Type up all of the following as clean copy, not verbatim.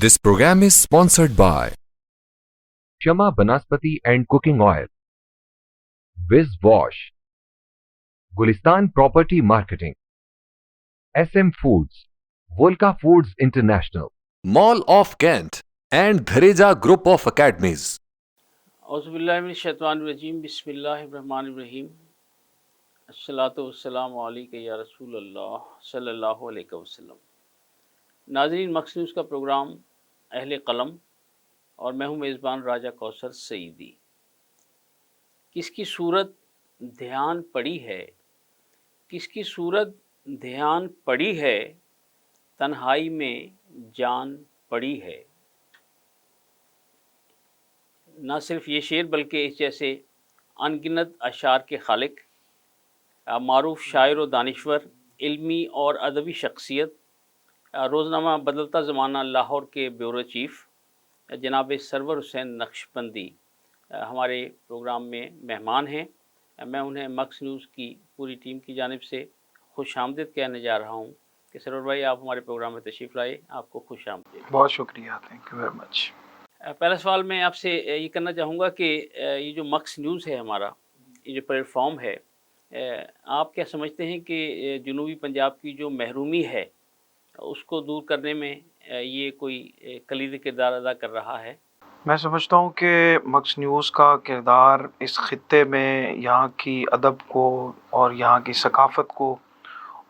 This program is sponsored by Shama Banaspati and Cooking Oil, Viz Wash, Gulistan Property Marketing, SM Foods, Volca Foods International, Mall of Kent, and Dhareja Group of Academies. औज़ुबिल्लाहिमिनश्शैतानिर्रजीम बिस्मिल्लाहिर्रहमानिर्रहीम अस्सलातु वस्सलामु अलैका या रसूल अल्लाह सल्लल्लाहु अलैहि वसल्लम। नाज़रीन, मक्स news का programme अहले कलम और मैं हूँ मेज़बान राजा कौसर सईदी। किसकी सूरत ध्यान पड़ी है, किसकी सूरत ध्यान पड़ी है, तन्हाई में जान पड़ी है। न सिर्फ ये शेर बल्कि इस जैसे अनगिनत अशार के खालिक, मारूफ शायर व दानिश्वर, इल्मी और अदबी शख्सियत, रोज़नामा बदलता ज़माना लाहौर के ब्यूरो चीफ़ जनाब सरवर हुसैन नक्शबंदी हमारे प्रोग्राम में मेहमान हैं। मैं उन्हें मक्स न्यूज़ की पूरी टीम की जानिब से खुश आमदीद कहने जा रहा हूँ कि सरवर भाई, आप हमारे प्रोग्राम में तशरीफ़ लाए, आपको खुश आमदीद। बहुत शुक्रिया, थैंक यू वेरी मच। पहला सवाल मैं आपसे ये करना चाहूँगा कि ये जो मक्स न्यूज़ है हमारा, ये जो प्लेटफॉर्म है, आप क्या समझते हैं कि जनूबी पंजाब की जो महरूमी है उसको दूर करने में ये कोई कलीदी किरदार अदा कर रहा है? मैं समझता हूँ कि मक्स न्यूज़ का किरदार इस खित्ते में यहाँ की अदब को और यहाँ की सकाफ़त को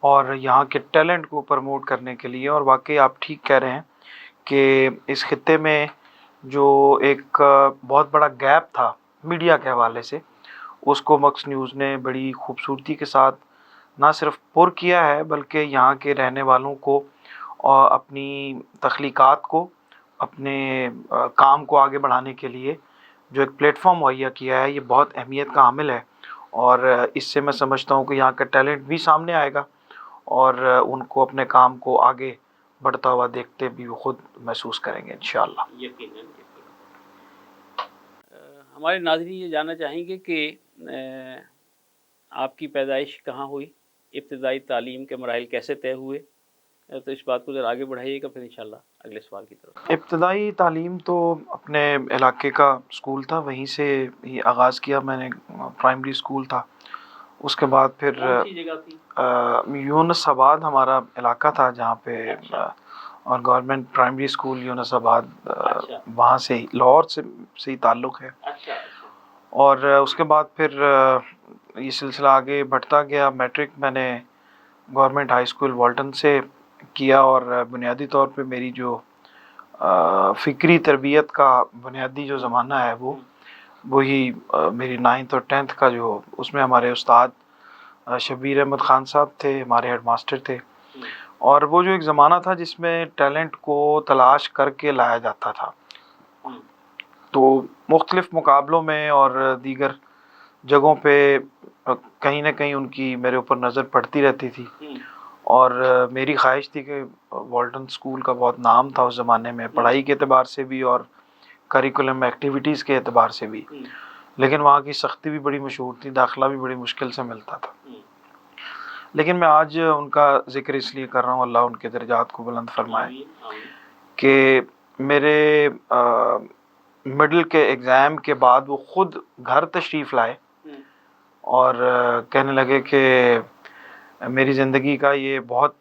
और यहाँ के टैलेंट को प्रमोट करने के लिए, और वाकई आप ठीक कह रहे हैं कि इस खित्ते में जो एक बहुत बड़ा गैप था मीडिया के हवाले से, उसको मक्स न्यूज़ ने बड़ी खूबसूरती के साथ ना सिर्फ पुर किया है बल्कि यहाँ के रहने वालों को और अपनी तख्लीक़ात को, अपने काम को आगे बढ़ाने के लिए जो एक प्लेटफॉर्म मुहैया किया है, ये बहुत अहमियत का हामिल है। और इससे मैं समझता हूँ कि यहाँ का टैलेंट भी सामने आएगा और उनको अपने काम को आगे बढ़ता हुआ देखते भी वो खुद महसूस करेंगे इंशाअल्लाह। यकीनन। हमारे नाज़रीन ये जानना चाहेंगे कि आपकी पैदाइश कहाँ हुई, इब्तदाई तालीम के मराहिल कैसे तय हुए, तो इस बात को ज़रा आगे बढ़ाइएगा, फिर इंशाल्लाह अगले सवाल की तरफ। इब्तदाई तालीम तो अपने इलाके का स्कूल था, वहीं से ही आगाज़ किया मैंने। प्राइमरी स्कूल था, उसके बाद फिर कौन सी जगह थी? यूनुसाबाद हमारा इलाका था जहाँ पे और गवर्नमेंट प्राइमरी स्कूल यूनुसाबाद, वहाँ से ही लाहौर से ही ताल्लुक़ है। और उसके बाद फिर ये सिलसिला आगे बढ़ता गया। मैट्रिक मैंने गवर्नमेंट हाई स्कूल वाल्टन से किया और बुनियादी तौर पे मेरी जो फ़िक्री तरबियत का बुनियादी जो ज़माना है वही मेरी 9th और 10th का जो, उसमें हमारे उस्ताद शबीर अहमद ख़ान साहब थे, हमारे हेड मास्टर थे। और वो जो एक ज़माना था जिसमें टैलेंट को तलाश करके लाया जाता था, तो मुख्तलिफ़ मुकाबलों में और दीगर जगहों पे कहीं ना कहीं उनकी मेरे ऊपर नज़र पड़ती रहती थी। और मेरी ख्वाहिश थी कि वाल्टन स्कूल का बहुत नाम था उस ज़माने में, पढ़ाई के एतबार से भी और करिकुलम एक्टिविटीज़ के एतबार से भी, लेकिन वहाँ की सख्ती भी बड़ी मशहूर थी, दाखिला भी बड़ी मुश्किल से मिलता था। लेकिन मैं आज उनका ज़िक्र इसलिए कर रहा हूँ, अल्लाह उनके दर्जात को बुलंद फरमाए, कि मेरे मिडिल के एग्ज़ाम के बाद वो ख़ुद घर तशरीफ़ लाए और कहने लगे कि मेरी ज़िंदगी का ये बहुत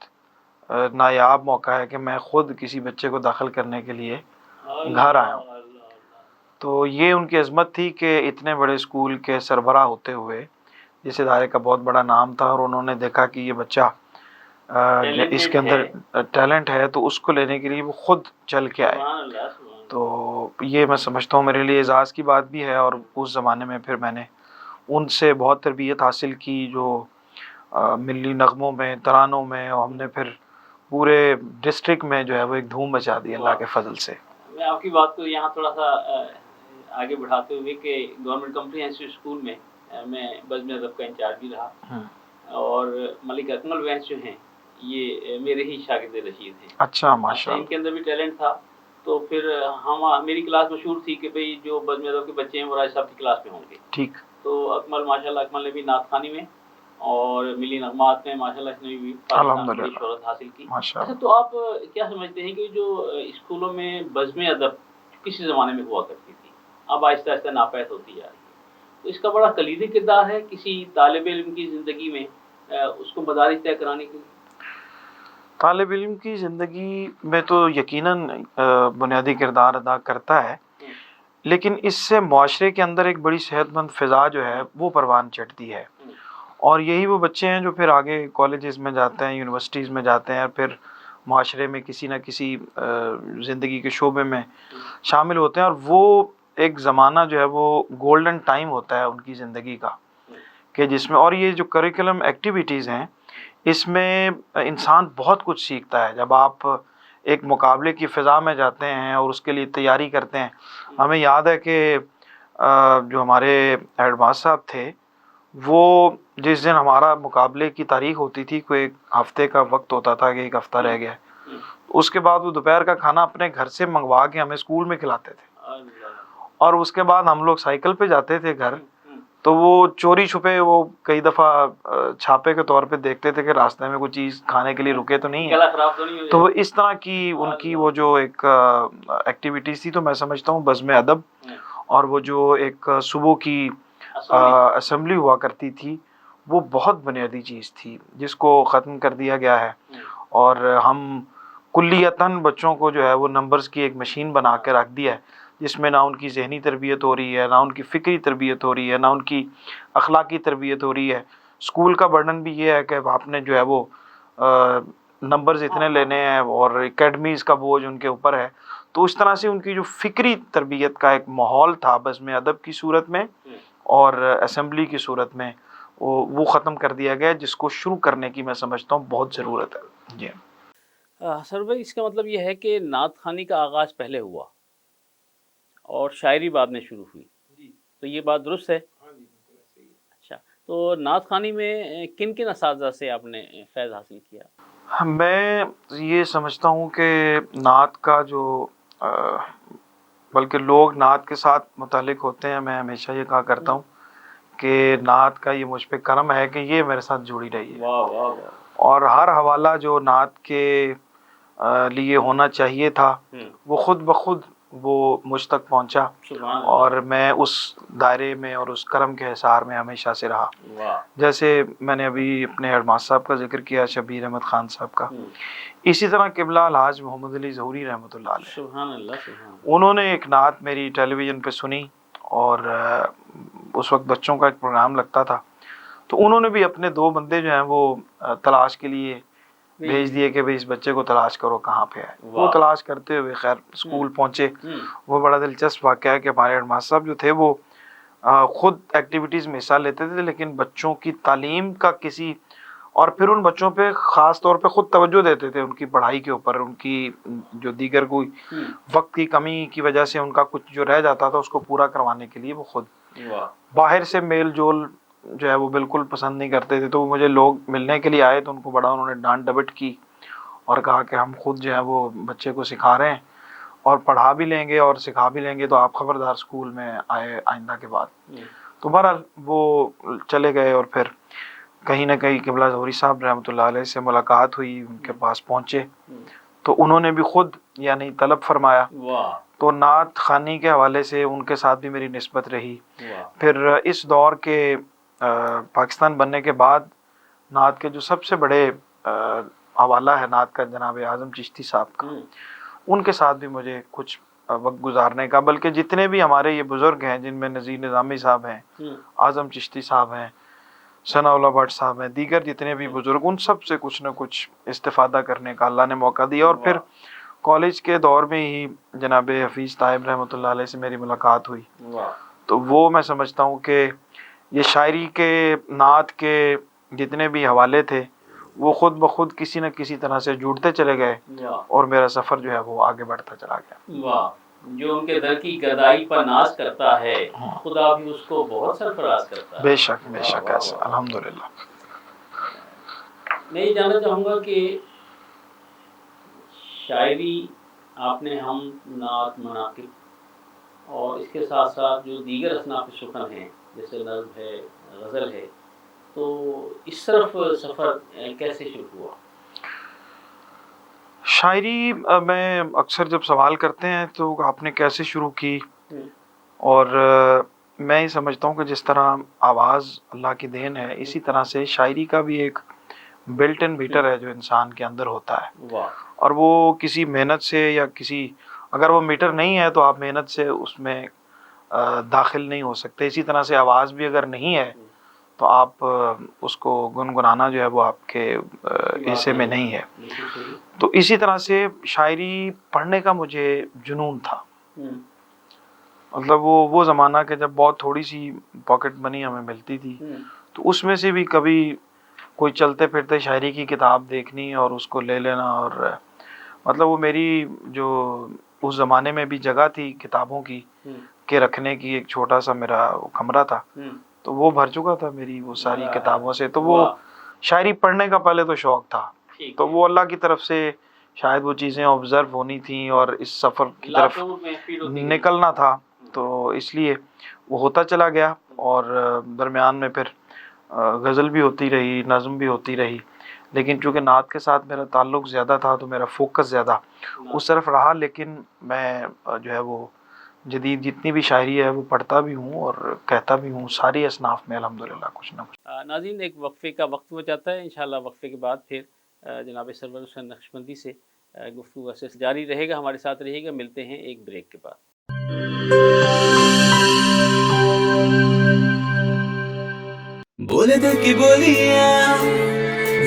नायाब मौका है कि मैं ख़ुद किसी बच्चे को दाखिल करने के लिए घर आया हूँ। तो ये उनकी अज़मत थी कि इतने बड़े स्कूल के सरबराह होते हुए, जिस इदारे का बहुत बड़ा नाम था, और उन्होंने देखा कि ये बच्चा इसके अंदर टैलेंट है, तो उसको लेने के लिए वो ख़ुद चल के आए। तो ये मैं समझता हूँ मेरे लिए एज़ाज़ की बात भी है। और उस ज़माने में फिर मैंने उनसे बहुत तरबियत हासिल की, जो मिली नग़मों में, तरानों में, और हमने फिर पूरे डिस्ट्रिक्ट में जो है वो एक धूम मचा दी अल्लाह के फ़ज़ल से। मैं आपकी बात को यहाँ थोड़ा सा आगे बढ़ाते हुए कि गवर्नमेंट कम्प्रिहेंसिव स्कूल में मैं बज़्म अदब का इंचार्ज भी रहा, और मलिक अकमल वैंस जो हैं ये मेरे ही शागिर्द रशीद हैं। अच्छा, माशाअल्लाह। इनके अंदर भी टैलेंट था। तो फिर मेरी क्लास मशहूर थी कि भाई जो बज़्म अदब के बच्चे हैं वो राज साहब की क्लास में होंगे। ठीक। तो अकमल, माशाल्लाह, अकमल ने भी नात खानी में اور ملی نغمات میں ماشاءاللہ اس نے بھی پاکستان میں بڑی الحمدللہ شہرت حاصل کی. ماشاء اچھا اللہ. تو آپ کیا سمجھتے ہیں کہ جو اسکولوں میں بزم ادب کسی زمانے میں ہوا کرتی تھی اب آہستہ آہستہ ناپید ہوتی جا رہی ہے، تو اس کا بڑا کلیدی کردار ہے کسی طالب علم کی زندگی میں اس کو مدارج طے کرانے کے لیے؟ طالب علم کی زندگی میں تو یقیناً بنیادی کردار ادا کرتا ہے، لیکن اس سے معاشرے کے اندر ایک بڑی صحت مند فضا جو ہے وہ پروان چڑھتی ہے، اور یہی وہ بچے ہیں جو پھر آگے کالجز میں جاتے ہیں، یونیورسٹیز میں جاتے ہیں، اور پھر معاشرے میں کسی نہ کسی زندگی کے شعبے میں شامل ہوتے ہیں، اور وہ ایک زمانہ جو ہے وہ گولڈن ٹائم ہوتا ہے ان کی زندگی کا، کہ جس میں اور یہ جو کریکولم ایکٹیویٹیز ہیں اس میں انسان بہت کچھ سیکھتا ہے. جب آپ ایک مقابلے کی فضا میں جاتے ہیں اور اس کے لیے تیاری کرتے ہیں، ہمیں یاد ہے کہ جو ہمارے ہیڈ ماسٹر صاحب تھے وہ جس دن ہمارا مقابلے کی تاریخ ہوتی تھی، کوئی ایک ہفتے کا وقت ہوتا تھا کہ ایک ہفتہ رہ گیا ہے، اس کے بعد وہ دوپہر کا کھانا اپنے گھر سے منگوا کے ہمیں اسکول میں کھلاتے تھے، اور اس کے بعد ہم لوگ سائیکل پہ جاتے تھے گھر، تو وہ چوری چھپے وہ کئی دفعہ چھاپے کے طور پہ دیکھتے تھے کہ راستے میں کوئی چیز کھانے کے لیے رکے تو نہیں ہے. تو وہ اس طرح کی ان کی وہ جو ایک ایکٹیویٹیز تھی، تو میں سمجھتا ہوں بزم ادب اور وہ جو ایک صبح کی اسمبلی ہوا کرتی تھی وہ بہت بنیادی چیز تھی جس کو ختم کر دیا گیا ہے، اور ہم کلیتاً بچوں کو جو ہے وہ نمبرز کی ایک مشین بنا کے رکھ دیا ہے جس میں نہ ان کی ذہنی تربیت ہو رہی ہے، نہ ان کی فکری تربیت ہو رہی ہے، نہ ان کی اخلاقی تربیت ہو رہی ہے. اسکول کا برڈن بھی یہ ہے کہ آپ نے جو ہے وہ نمبرز اتنے لینے ہیں اور اکیڈمیز کا بوجھ ان کے اوپر ہے، تو اس طرح سے ان کی جو فکری تربیت کا ایک ماحول تھا بزم ادب کی صورت میں اور اسمبلی کی صورت میں وہ ختم کر دیا گیا، جس کو شروع کرنے کی میں سمجھتا ہوں بہت ضرورت ہے. جی سر بھائی اس کا مطلب یہ ہے کہ نعت خوانی کا آغاز پہلے ہوا اور شاعری بعد میں شروع ہوئی، تو یہ بات درست ہے؟ اچھا، تو نعت خوانی میں کن کن اساتذہ سے آپ نے فیض حاصل کیا؟ میں یہ سمجھتا ہوں کہ نعت کا جو بلکہ لوگ نعت کے ساتھ متعلق ہوتے ہیں، میں ہمیشہ یہ کہا کرتا ہوں کہ نعت کا یہ مجھ پہ کرم ہے کہ یہ میرے ساتھ جڑی رہی ہے، واہ واہ واہ. اور ہر حوالہ جو نعت کے لیے ہونا چاہیے تھا وہ خود بخود وہ مجھ تک پہنچا، سبحان اللہ. اور میں اس دائرے میں اور اس کرم کے حصار میں ہمیشہ سے رہا. واہ. جیسے میں نے ابھی اپنے ہیڈ ماسٹر صاحب کا ذکر کیا، شبیر احمد خان صاحب کا، اسی طرح قبلہ الحاج محمد علی ظہوری رحمۃ اللہ علیہ، سبحان اللہ سبحان اللہ. انہوں نے ایک نعت میری ٹیلی ویژن پہ سنی، اور اس وقت بچوں کا ایک پروگرام لگتا تھا، تو انہوں نے بھی اپنے 2 بندے جو ہیں وہ تلاش کے لیے بھیج دیے کہ بھئی اس بچے کو تلاش کرو کہاں پہ ہے. وہ تلاش کرتے ہوئے خیر اسکول پہنچے. وہ بڑا دلچسپ واقعہ ہے کہ ہمارے ہیڈ ماسٹر صاحب جو تھے وہ خود ایکٹیویٹیز میں حصہ لیتے تھے، لیکن بچوں کی تعلیم کا کسی اور پھر ان بچوں پہ خاص طور پہ خود توجہ دیتے تھے، ان کی پڑھائی کے اوپر، ان کی جو دیگر کوئی وقت کی کمی کی وجہ سے ان کا کچھ جو رہ جاتا تھا اس کو پورا کروانے کے لیے وہ خود. باہر سے میل جول جو ہے وہ بالکل پسند نہیں کرتے تھے، تو مجھے لوگ ملنے کے لیے آئے تو ان کو بڑا انہوں نے ڈانٹ ڈپٹ کی اور کہا کہ ہم خود جو ہے وہ بچے کو سکھا رہے ہیں اور پڑھا بھی لیں گے اور سکھا بھی لیں گے، تو آپ خبردار اسکول میں آئے آئندہ کے بعد. تو بہرحال وہ چلے گئے، اور پھر کہیں نہ کہیں قبلہ ظہوری صاحب رحمۃ اللہ علیہ سے ملاقات ہوئی، ان کے پاس پہنچے تو انہوں نے بھی خود یعنی طلب فرمایا. تو نعت خوانی کے حوالے سے ان کے ساتھ بھی میری نسبت رہی. پھر اس دور کے پاکستان بننے کے بعد نعت کے جو سب سے بڑے حوالہ ہے نعت کا جناب اعظم چشتی صاحب کا، ان کے ساتھ بھی مجھے کچھ وقت گزارنے کا، بلکہ جتنے بھی ہمارے یہ بزرگ ہیں جن میں نذیر نظامی صاحب ہیں، اعظم چشتی صاحب ہیں، ثناء اللہ بٹ صاحب ہیں، دیگر جتنے بھی بزرگ، ان سب سے کچھ نہ کچھ استفادہ کرنے کا اللہ نے موقع دیا. اور پھر کالج کے دور میں ہی جناب حفیظ طیب رحمۃ اللہ علیہ سے میری ملاقات ہوئی. تو وہ میں سمجھتا ہوں کہ یہ شاعری کے، نعت کے جتنے بھی حوالے تھے وہ خود بخود کسی نہ کسی طرح سے جڑتے چلے گئے، اور میرا سفر جو ہے وہ آگے بڑھتا چلا گیا. واہ. جو ان کے در کی گدائی پر ناز کرتا ہے خدا بھی اس کو بہت سرفراز کرتا ہے. بے شک بے شک ایسا الحمدللہ. میں یہ جاننا چاہوں گا کہ شاعری آپ نے ہم نعت مناقب اور اس کے ساتھ ساتھ جو دیگر اصناف سخن ہیں جیسے نظم ہے، غزل ہے، تو اس طرف سفر کیسے شروع ہوا؟ شاعری میں اکثر جب سوال کرتے ہیں تو آپ نے کیسے شروع کی، اور میں یہ سمجھتا ہوں کہ جس طرح آواز اللہ کی دین ہے، اسی طرح سے شاعری کا بھی ایک بلٹ ان میٹر ہے جو انسان کے اندر ہوتا ہے، اور وہ کسی محنت سے یا اگر وہ میٹر نہیں ہے تو آپ محنت سے اس میں داخل نہیں ہو سکتے. اسی طرح سے آواز بھی اگر نہیں ہے تو آپ اس کو گنگنانا جو ہے وہ آپ کے حصے میں نہیں ہے. تو اسی طرح سے شاعری پڑھنے کا مجھے جنون تھا. مطلب وہ زمانہ کہ جب بہت تھوڑی سی پاکٹ منی ہمیں ملتی تھی، تو اس میں سے بھی کبھی کوئی چلتے پھرتے شاعری کی کتاب دیکھنی اور اس کو لے لینا، اور مطلب وہ میری جو اس زمانے میں بھی جگہ تھی کتابوں کی کے رکھنے کی، ایک چھوٹا سا میرا کمرہ تھا تو وہ بھر چکا تھا میری وہ ساری کتابوں سے. تو وہ شاعری پڑھنے کا پہلے تو شوق تھا، تو وہ اللہ کی طرف سے شاید وہ چیزیں آبزرو ہونی تھیں اور اس سفر کی طرف نکلنا تھا، تو اس لیے وہ ہوتا چلا گیا. اور درمیان میں پھر غزل بھی ہوتی رہی، نظم بھی ہوتی رہی، لیکن چونکہ نعت کے ساتھ میرا تعلق زیادہ تھا تو میرا فوکس زیادہ اس طرف رہا. لیکن میں جو ہے وہ جدید جتنی بھی شاعری ہے وہ پڑھتا بھی ہوں اور کہتا بھی ہوں، ساری اصناف میں الحمدللہ کچھ نہ کچھ. ناظرین، ایک وقفے کا وقت ہو جاتا ہے. انشاءاللہ وقفے کے بعد پھر جناب سرور حسین نقشبندی سے گفتگو ایسے جاری رہے گا. ہمارے ساتھ رہیے گا. ملتے ہیں ایک بریک کے بعد. بولے دل کی بولیاں،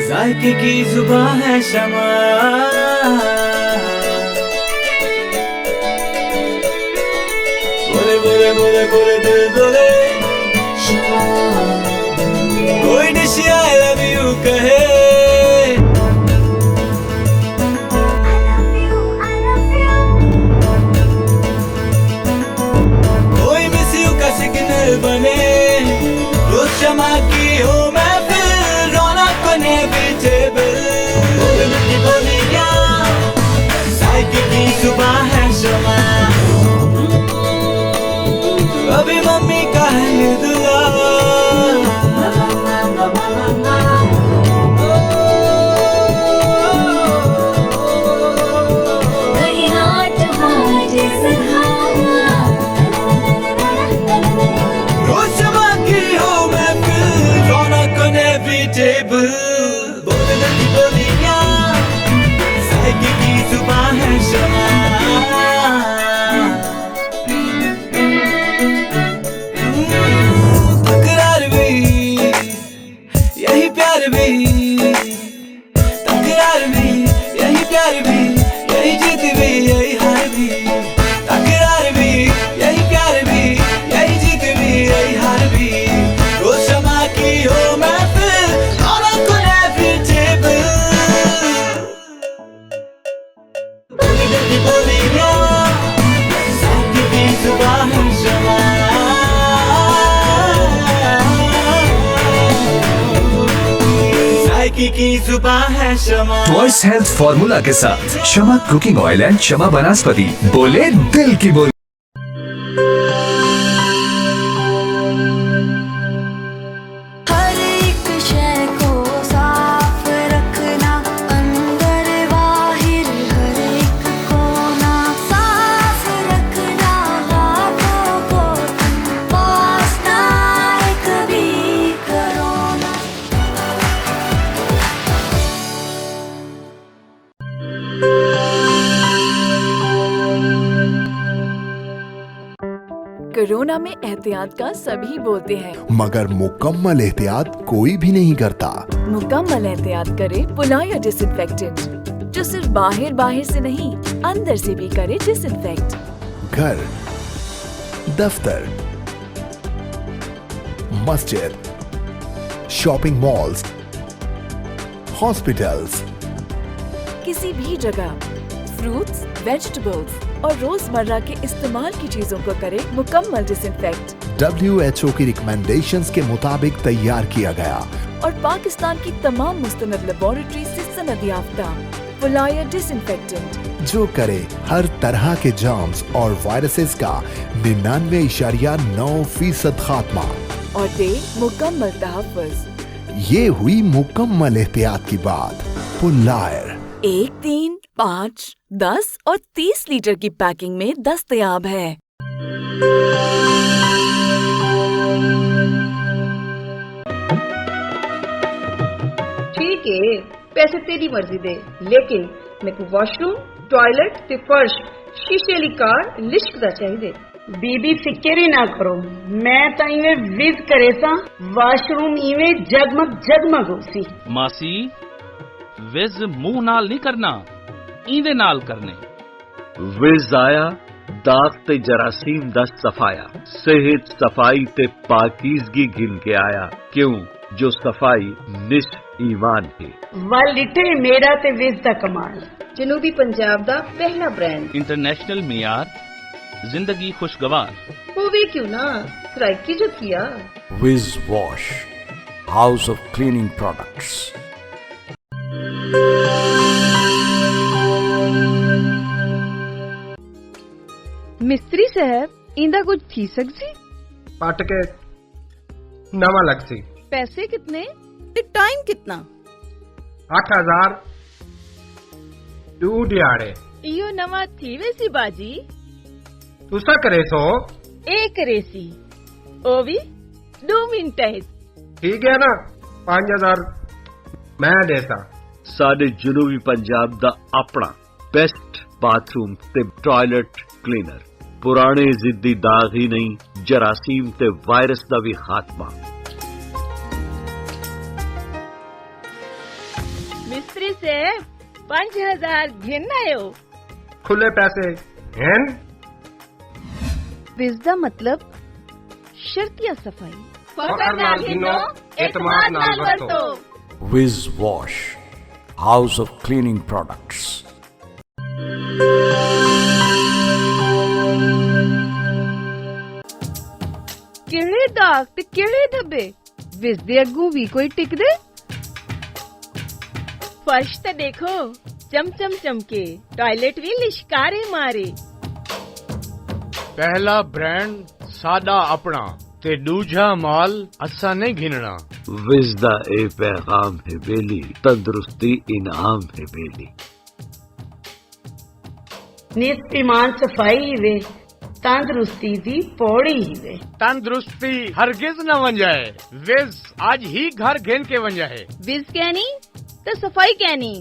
ذائقے کی زبان ہے شمع، بولے بولے بولے بولے دل بولے کوئی ڈش آئی لو یو کہے، کوئی مس یو کا سگنل بنے، روز شمع کی ہو محفل، رونق کو انیویٹیبل. بولے دل کی بولیاں، ذائقے کی زبان ہے شمع، ابھی ممی کا ہے یہ دعا، روز شمع کی ہو محفل، رونق کو انیویٹیبل. بولے دل کی بولیاں، ذائقے کی زبان ہے شمع، تکرار بھی یہی پیار بھی، تکرار بھی یہی پیار بھی، یہی جیت بھی یہی ہار بھی، تکرار بھی یہی پیار بھی، یہی جیت بھی یہی ہار بھی، روز شمع کی ہو محفل، رونق کو انیویٹیبل. بولے دل کی بولیاں، ذائقے کی زبان ہے شمع، ذائقے کی زبان ہے شمع. وائس ہیلتھ فارمولا کے ساتھ شمع کوکنگ آئل اینڈ شمع بناسپتی. بولے دل کی بولی. ہر ایک شے کو صاف رکھنا، اندر باہر ہر ایک کونا صاف رکھنا، ہاتھوں کو پاس نہ آئے کبھی کرونا. کورونا میں احتیاط کا سبھی بولتے ہیں، مگر مکمل احتیاط کوئی بھی نہیں کرتا. مکمل احتیاط کرے پلایا ڈس انفیکٹنٹ، جو صرف باہر سے نہیں اندر سے بھی کرے ڈس انفیکٹ. گھر، دفتر، مسجد، شاپنگ مالز، ہاسپٹلز، کسی بھی جگہ فروٹس، ویجیٹیبلز اور روزمرہ کے استعمال کی چیزوں کو کرے مکمل ڈس انفیکٹ. WHO کی ریکمینڈیشنز کے مطابق تیار کیا گیا اور پاکستان کی تمام مستند لیبارٹری سے سند یافتہ پلایا ڈس انفیکٹنٹ، جو کرے ہر طرح کے جرمز اور وائرسز کا 99.9% خاتمہ. اور دے مکمل تحفظ. ये हुई मुकम्मल एहतियात की बात। पुल्लायर 1, 3, 5, 10 और 30 लीटर की पैकिंग में दस्तयाब है। ठीक है, पैसे तेरी मर्जी दे, लेकिन मैं को वॉशरूम, टॉयलेट ते फर्श शीशे वाली कार लिश्कदा चाहिए। बीबी फिक्र ही ना करो, मैं तो इवें विज करे सा, वॉशरूम इवें जगमग जगमग होसी। मासी विज मुंह नाल नहीं करना, इंदे नाल करने। विज आया दाग ते जरासीम दा सफाया, सेहत सफाई ते पाकीज़गी गिन के आया, क्यों जो सफाई निस ईमान है। वल लिटे मेरा ते विज दा कमाल, जनूबी पंजाब दा पहला ब्रांड, इंटरनेशनल मियार, जिंदगी खुशगवार। होवे क्यों ना, सराइकी जो किया। Wiz Wash, House of Cleaning Products. मिस्त्री साहब इंदा कुछ थी सकसी? पट के नवा लगसी। पैसे कितने ते टाइम कितना? 8000 2 दिहाड़े। इयो नवा थी वैसी बाजी? तुसा करे सो? ए करे सी, ओ भी 2 मिनट है। ठीक है ना, 5000 मैं देसा। साडे जनूबी पंजाब दा अपना बेस्ट बाथरूम ते टॉयलेट क्लीनर, पुराने जिद्दी दाग ही नहीं, जरासीम ते वायरस दा भी खात्मा। मिस्त्री से 5000 घिन आयो। खुले पैसे हैं? विज़दा मतलब शर्तिया सफाई। फकर नाल गिनो, एतमाद नाल वरतो। Wiz Wash, House of Cleaning Products. किहड़े दाग ते किहड़े धब्बे, विज़ दे अग्गू भी कोई टिक दे। फर्श ते देखो चमचम चमके, टॉयलेट भी लिशकारे मारे। पहला ब्रांड सादा अपना ते दूजा माल असा नहीं घिनना। विज दा ए पैगाम है बेली, तंदुरुस्ती इनाम है बेली। निस ईमान सफाई वे, तंदुरुस्ती दी पौड़ी ही वे। तंदुरुस्ती हरगिज न वन जाए, विज आज ही घर घेन के वन जाए। विज़ कहनी तो सफाई कहनी।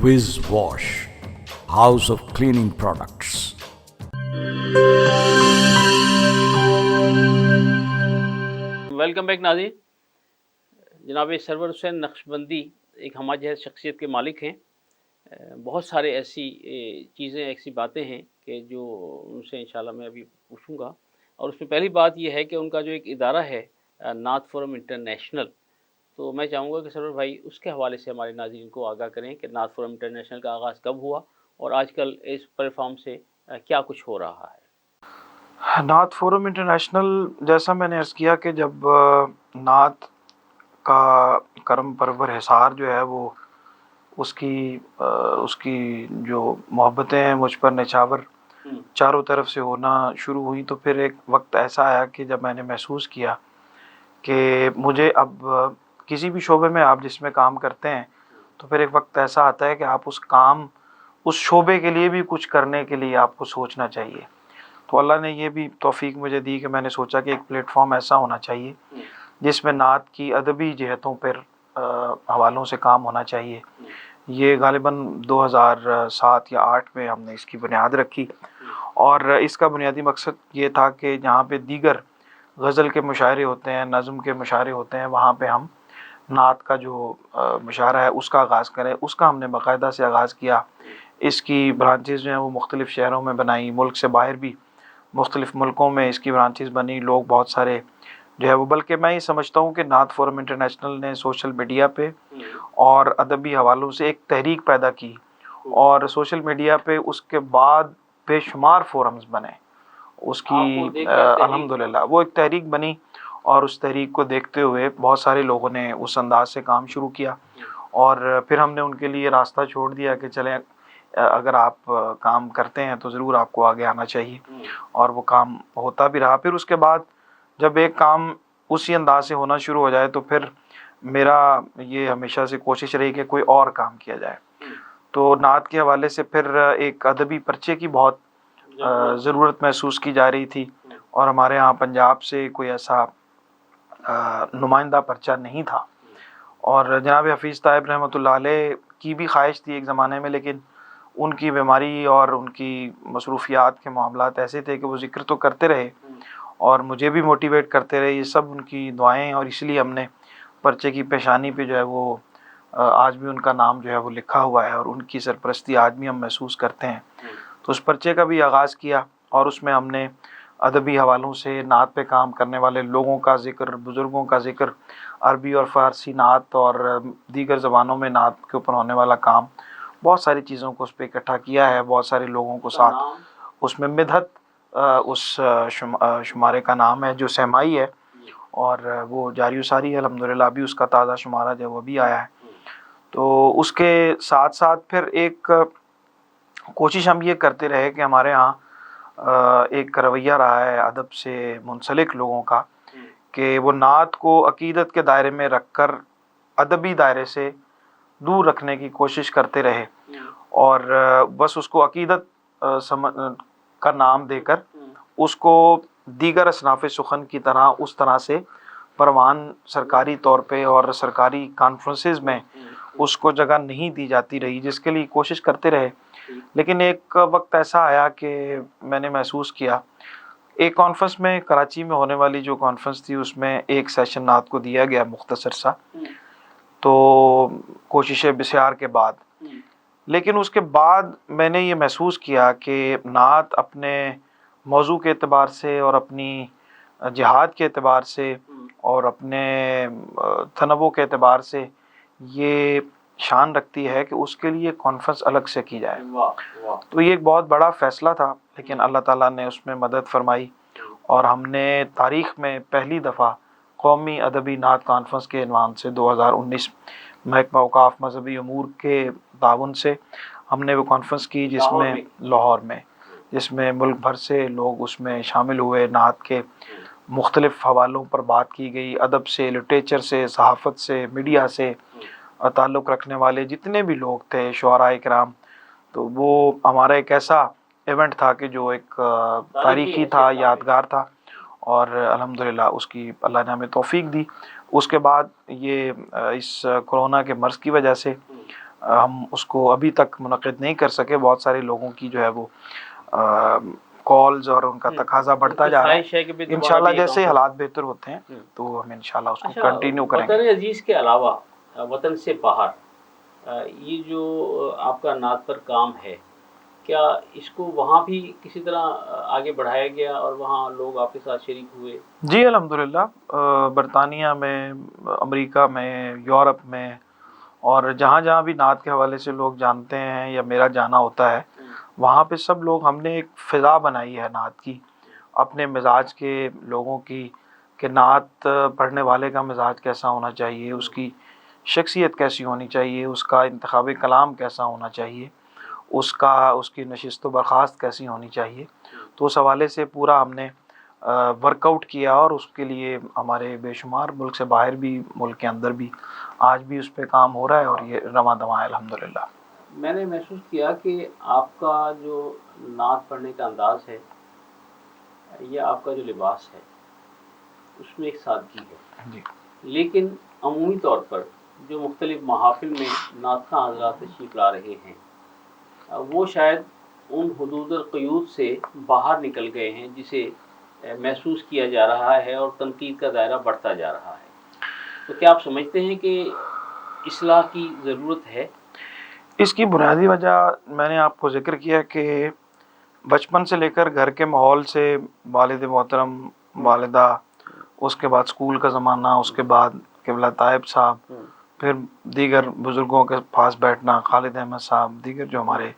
Wiz Wash, House of Cleaning Products. Welcome back नाज़रीन। जनाब सरवर हुसैन नक्शबंदी एक हमाजहत शख्सियत के मालिक हैं। बहुत सारे ऐसी चीज़ें, ऐसी बातें हैं कि जो उनसे इंशाल्लाह मैं अभी पूछूंगा। और उसमें पहली बात यह है कि उनका जो एक इदारा है नाथ फोरम इंटरनेशनल, तो मैं चाहूँगा कि सरवर भाई उसके हवाले से हमारे नाज़रीन को आगाह करें कि नाथ फोरम इंटरनेशनल का आगाज़ कब हुआ और आजकल इस प्लेटफॉर्म से क्या कुछ हो रहा है। नाथ फोरम इंटरनेशनल, जैसा मैंने अर्ज़ किया कि जब नाथ का करम परवर हिसार जो है वो उसकी जो मोहब्बतें हैं मुझ पर निछावर चारों तरफ से होना शुरू हुई, तो फिर एक वक्त ऐसा आया कि जब मैंने महसूस किया कि मुझे अब किसी भी शोबे में आप जिसमें काम करते हैं, तो फिर एक वक्त ऐसा आता है कि आप उस शोबे के लिए भी कुछ करने के लिए आपको सोचना चाहिए। तो अल्लाह ने ये भी तौफीक मुझे दी कि मैंने सोचा कि एक प्लेटफॉर्म ऐसा होना चाहिए जिसमें नात की अदबी जहतों पर हवालों से काम होना चाहिए। ये गालिबन 2007 या 8 में हमने इसकी बुनियाद रखी और इसका बुनियादी मकसद ये था कि जहाँ पे दीगर गज़ल के मुशायरे होते हैं, नज़्म के मुशायरे होते हैं, वहाँ पे हम नात का जो मुशायरा है उसका आगाज़ करें। उसका हमने बाकायदा से आगाज़ किया। इसकी ब्रांचेस जो हैं वो मुख्तलिफ़ शहरों में बनाई, मुल्क से बाहर भी मुख्तलिफ़ मुल्कों में इसकी ब्रांचेस बनी। लोग बहुत सारे जो है वो, बल्कि मैं ये समझता हूँ कि नाथ फोरम इंटरनेशनल ने सोशल मीडिया पे और अदबी हवालों से एक तहरीक पैदा की और सोशल मीडिया पे उसके बाद बेशुमार फोरम्स बने। उसकी अल्हम्दुलिल्लाह वो एक तहरीक बनी और उस तहरीक को देखते हुए बहुत सारे लोगों ने उस अंदाज से काम शुरू किया और फिर हमने उनके लिए रास्ता छोड़ दिया कि चलें, अगर आप काम करते हैं तो ज़रूर आपको आगे आना चाहिए, और वो काम होता भी रहा। फिर उसके बाद जब एक काम उसी अंदाज से होना शुरू हो जाए तो फिर मेरा ये हमेशा से कोशिश रही कि कोई और काम किया जाए। तो नात के हवाले से फिर एक अदबी पर्चे की बहुत ज़रूरत महसूस की जा रही थी, और हमारे यहाँ पंजाब से कोई ऐसा नुमाइंदा पर्चा नहीं था। और जनाब हफीज़ ताहिब रहमतुल्लाह अलैह की भी ख्वाहिश थी एक ज़माने में, लेकिन उनकी बीमारी और उनकी मसरूफियात के मामलात ऐसे थे कि वो ज़िक्र तो करते रहे और मुझे भी मोटिवेट करते रहे। ये सब उनकी दुआएं, और इसलिए हमने पर्चे की पेशानी पे जो है वो आज भी उनका नाम जो है वो लिखा हुआ है, और उनकी सरपरस्ती आज भी हम महसूस करते हैं। तो उस पर्चे का भी आगाज़ किया, और उसमें हमने अदबी हवालों से नात पे काम करने वाले लोगों का ज़िक्र, बुज़ुर्गों का ज़िक्र, अरबी और फ़ारसी नात और दीगर ज़बानों में नात के ऊपर होने वाला काम, बहुत सारी चीज़ों को उस पर इकट्ठा किया है, बहुत सारे लोगों को साथ। उसमें मिदहत उस शुमारे का नाम है जो सहमाई है, और वो जारी सारी है अल्हम्दुलिल्लाह। अभी उसका ताज़ा शुमारा जो वो भी आया है। तो उसके साथ साथ फिर एक कोशिश हम ये करते रहे कि हमारे यहाँ एक रवैया रहा है अदब से मुंसलिक लोगों का कि वो नात को अकीदत के दायरे में रखकर अदबी दायरे से दूर रखने की कोशिश करते रहे, और बस उसको अकीदत का नाम देकर उसको दीगर असनाफ़ सुखन की तरह उस तरह से परवान सरकारी तौर पे और सरकारी कॉन्फ्रेंसेस में उसको जगह नहीं दी जाती रही, जिसके लिए कोशिश करते रहे। लेकिन एक वक्त ऐसा आया कि मैंने महसूस किया, एक कॉन्फ्रेंस में कराची में होने वाली जो कॉन्फ्रेंस थी उसमें एक सेशन नात को दिया गया मुख्तसर सा, तो कोशिशें बिस्यार के बाद। लेकिन उसके बाद मैंने ये महसूस किया कि नात अपने मौजू के एतबार से और अपनी जिहाद के एतबार से और अपने तनव्वु के एतबार से ये शान रखती है कि उसके लिए कॉन्फ्रेंस अलग से की जाए। तो ये एक बहुत बड़ा फ़ैसला था, लेकिन अल्लाह ताला ने उसमें मदद फरमाई, और हमने तारीख़ में पहली दफ़ा कौमी अदबी नात कॉन्फ्रेंस के इन्वान से 2019 महकमा औक़ाफ़ मज़हबी अमूर के ताउन से हमने वो कॉन्फ्रेंस की, जिसमें लाहौर में, जिसमें मुल्क भर से लोग उसमें शामिल हुए। नात के मुख्तलिफ़ हवालों पर बात की गई, अदब से, लिटरेचर से, सहाफ़त से, मीडिया से ताल्लुक़ रखने वाले जितने भी लोग थे, शुअरा इकराम। तो वो हमारा एक ऐसा इवेंट था कि जो एक तारीख़ी था, यादगार था, और अल्हम्दुलिल्लाह उसकी अल्लाह ने हमें तौफ़ीक दी। उसके बाद ये इस कोरोना के मर्ज़ की वजह से हम उसको अभी तक मुनक़िद नहीं कर सके। बहुत सारे लोगों की जो है वो कॉल्स और उनका तकाज़ा बढ़ता जा रहा है। इंशाल्लाह जैसे हालात बेहतर होते हैं तो हम इंशाल्लाह उसको कंटिन्यू करेंगे। वतन अजीज़ के अलावा वतन से बाहर ये जो आपका नात पर काम है, क्या इसको वहाँ भी किसी तरह आगे बढ़ाया गया और वहाँ लोग आपके साथ शरीक हुए? जी अल्हम्दुलिल्लाह, बरतानिया में, अमेरिका में, यूरोप में, और जहाँ जहाँ भी नात के हवाले से लोग जानते हैं या मेरा जाना होता है, वहाँ पे सब लोग, हमने एक फ़िज़ा बनाई है नात की, अपने मिजाज के लोगों की, कि नात पढ़ने वाले का मिजाज कैसा होना चाहिए, उसकी शख्सियत कैसी होनी चाहिए, उसका इंतखाबी कलाम कैसा होना चाहिए, उसकी नशिस्त व बर्खास्त कैसी होनी चाहिए। तो उस हवाले से पूरा हमने वर्कआउट किया, और उसके लिए हमारे बेशुमार मुल्क से बाहर भी, मुल्क के अंदर भी आज भी उस पर काम हो रहा है, और ये रवां दवां है अल्हम्दुलिल्लाह। मैंने महसूस किया कि आपका जो नात पढ़ने का अंदाज़ है या आपका जो लिबास है उसमें एक सादगी है जी। लेकिन अमूमी तौर पर जो मुख्तलिफ महाफिल में नात खां हज़रात तशरीफ़ ला रहे हैं वो शायद उन हुदूदुल क़यूद से बाहर निकल गए हैं जिसे महसूस किया जा रहा है, और तनकीद का दायरा बढ़ता जा रहा है। तो क्या आप समझते हैं कि इस्लाह की ज़रूरत है? इसकी बुनियादी वजह मैंने आपको ज़िक्र किया कि बचपन से लेकर घर के माहौल से, वालिद मोहतरम, वालिदा, उसके बाद स्कूल का ज़माना, उसके बाद क़िबला ताइब साहब, फिर दीगर बुज़ुर्गों के पास बैठना, खालिद अहमद साहब, दीगर जो हमारे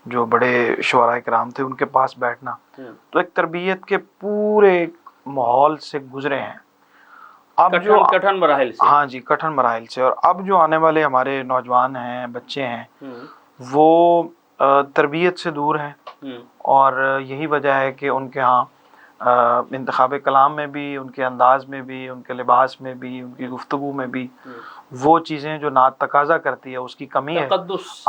जो बड़े शुअरा इकराम थे उनके पास बैठना, तो एक तरबियत के पूरे माहौल से गुज़रे हैं। अब जो कठिन मराहिल से, हाँ जी, कठिन मराहिल से, और अब जो आने वाले हमारे नौजवान हैं, बच्चे हैं, वो तरबियत से दूर हैं, और यही वजह है कि उनके यहाँ इंतखाब कलाम में भी, उनके अंदाज में भी, उनके लिबास में भी, उनकी गुफ्तगू में भी वो चीज़ें जो नात तकाजा करती है उसकी कमी है।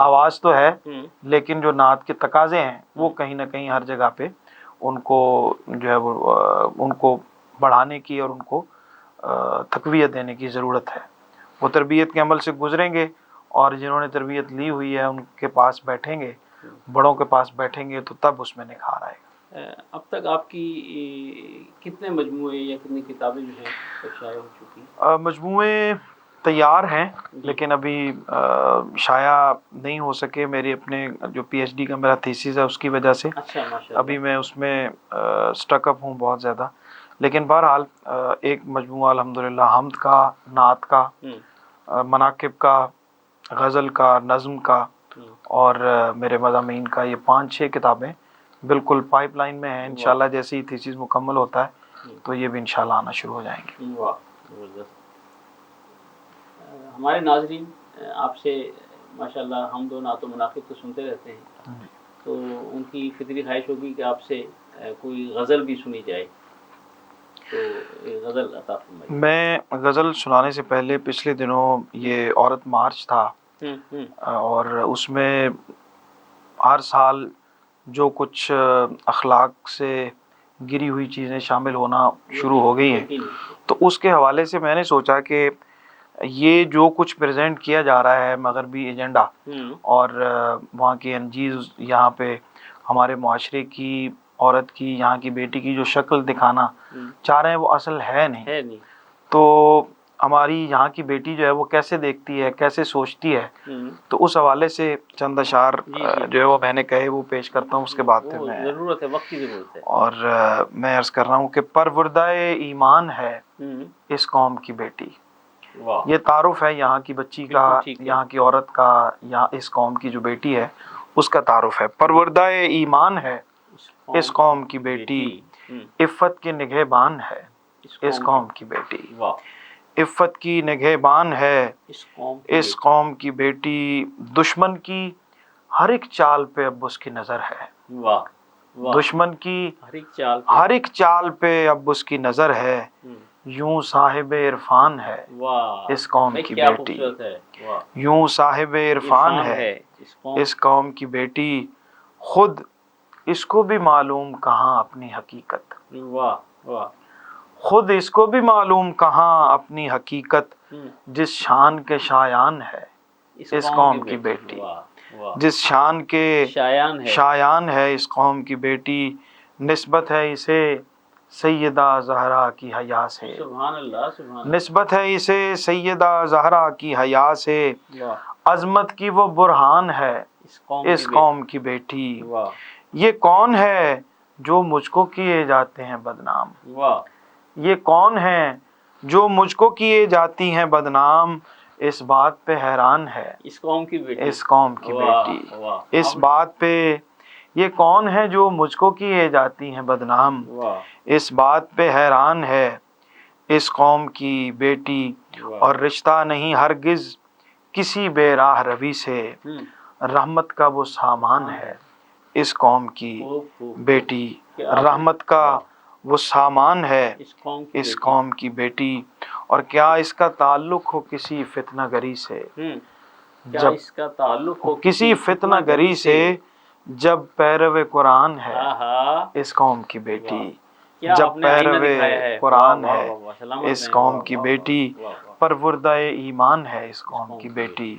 आवाज़ तो है लेकिन जो नात के तकाजे हैं वो कहीं ना कहीं हर जगह पे उनको जो है वो उनको बढ़ाने की और उनको तक़वियत देने की ज़रूरत है। वो तरबियत के अमल से गुजरेंगे और जिन्होंने तरबियत ली हुई है उनके पास बैठेंगे, बड़ों के पास बैठेंगे तो तब उसमें निखार आएगा। अब तक आपकी कितने मजमूए या कितनी किताबें जो हैं शाया हो चुकी? मजमूए तैयार हैं लेकिन अभी शाया नहीं हो सके। मेरी अपने जो पीएचडी का मेरा थीसिस है उसकी वजह से अभी मैं उसमें स्टकअप हूँ बहुत ज़्यादा। लेकिन बहरहाल एक मजमूआ अल्हम्दुलिल्लाह हम्द का, नात का, मनाकिब का, गज़ल का, नज़्म का और मेरे मज़ामीन का, ये 5-6 किताबें बिल्कुल पाइपलाइन में हैं। इंशाल्लाह जैसे ही थीसिस मुकम्मल होता है तो ये भी इंशाल्लाह आना शुरू हो जाएंगे। वाह, ज़बरदस्त। हमारे नाज़रीन आपसे माशाल्लाह हम दो नातो मुनाकिब तो सुनते रहते हैं, तो उनकी फितरी ख्वाहिश होगी कि आपसे कोई गज़ल भी सुनी जाए, तो गज़ल अता फरमाइए। मैं गज़ल सुनाने से पहले पिछले दिनों ये औरत मार्च था और उसमें हर साल जो कुछ अखलाक से गिरी हुई चीज़ें शामिल होना शुरू हो गई हैं, तो उसके हवाले से मैंने सोचा कि ये जो कुछ प्रेजेंट किया जा रहा है मगरबी एजेंडा और वहाँ की एनजीज यहाँ पे हमारे मुआशरे की औरत की, यहाँ की बेटी की जो शक्ल दिखाना चाह रहे हैं वो असल है नहीं। तो हमारी यहाँ की बेटी जो है वो कैसे देखती है, कैसे सोचती है, तो उस हवाले से चंद अशार जो है वो मैंने कहे वो पेश करता हूँ। उसके बाद फिर मैं ज़रूरत है, वक्त की ज़रूरत है। और मैं अर्ज़ कर रहा हूँ कि परवरदाए ईमान है इस कौम की बेटी। ये तारुफ है यहाँ की बच्ची का, यहाँ की औरत का, यहाँ इस कौम की जो बेटी है उसका तारुफ है। परवरदाए ईमान है इस कौम की बेटी, इफ़्फ़त की निगहबान है इस कौम की बेटी। इफ़्फ़त की निगहबान है इस कौम की बेटी, दुश्मन की हर एक चाल पे अब उसकी नज़र है। दुश्मन की हर एक चाल पे अब उसकी नज़र है, यूं साहिब इरफान है इस कौम की बेटी। यूं साहिब इरफान है इस कौम की बेटी, खुद इसको भी मालूम कहाँ अपनी हकीकत। खुद इसको भी मालूम कहाँ अपनी हकीकत, जिस शान के शायान है इस कौम की बेटी। जिस शान के शायान है इस कौम की बेटी, निस्बत है इसे सैयदा ज़हरा की हया से। निस्बत है इसे सैयदा ज़हरा की हया से, अज़मत की वो बुरहान है इस कौम की बेटी। ये कौन है जो मुझको किए जाते हैं बदनाम। ये कौन है जो मुझको किए जाती हैं बदनाम, इस बात पे हैरान है इस कौम की बेटी। इस कौम की बेटी इस बात पे, ये कौन है जो मुझको किए जाती हैं बदनाम, इस बात पे हैरान है इस कौम की बेटी। और रिश्ता नहीं हरगिज किसी बेराह रवि से, रहमत का वो सामान है इस कौम की बेटी। रहमत का वो सामान है इस कौम की बेटी। और क्या इसका ताल्लुक हो किसी फितना गरी से, जब इसका ताल्लुक हो किसी फितना गरी से, जब पैरवे कुरान है इस कौम की बेटी। जब पैरवे कुरान है इस कौम की बेटी, परवरदाए ईमान है इस कौम की बेटी,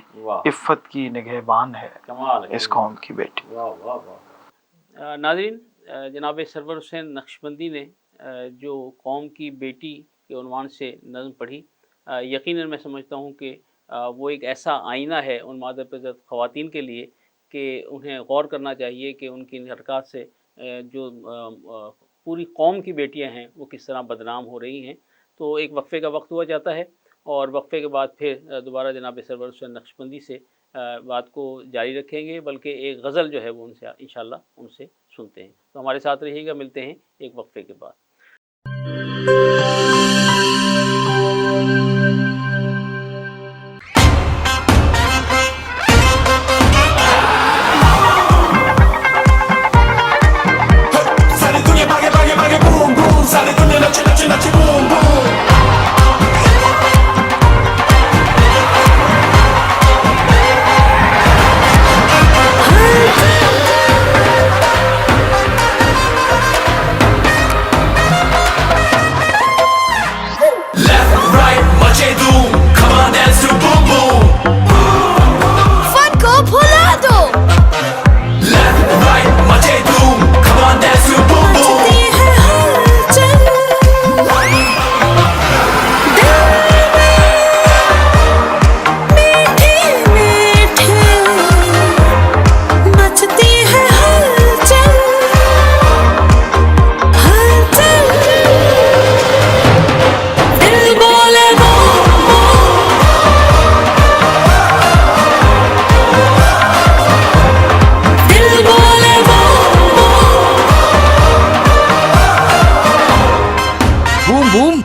इफ़्फ़त की निगहबान है इस कौम की बेटी। नाज़रीन, जनाब सरवर हुसैन नक्शबंदी ने जो कौम की बेटी के उन्वान से नज़्म पढ़ी, यकीनन मैं समझता हूँ कि वो एक ऐसा आईना है उन मादरपज़द ख़वातीन के लिए कि उन्हें गौर करना चाहिए कि उनकी हरकत से जो पूरी कौम की बेटियां हैं वो किस तरह बदनाम हो रही हैं। तो एक वक्फ़े का वक्त हुआ जाता है और वक्फ़े के बाद फिर दोबारा जनाब सरवर हुसैन नक्शबंदी से बात को जारी रखेंगे, बल्कि एक गज़ल जो है वो उनसे इंशाल्लाह उनसे सुनते हैं। तो हमारे साथ रहिएगा, मिलते हैं एक वक्फ़े के बाद। सारी दुनिया भागे भागे भागे बूम बूम,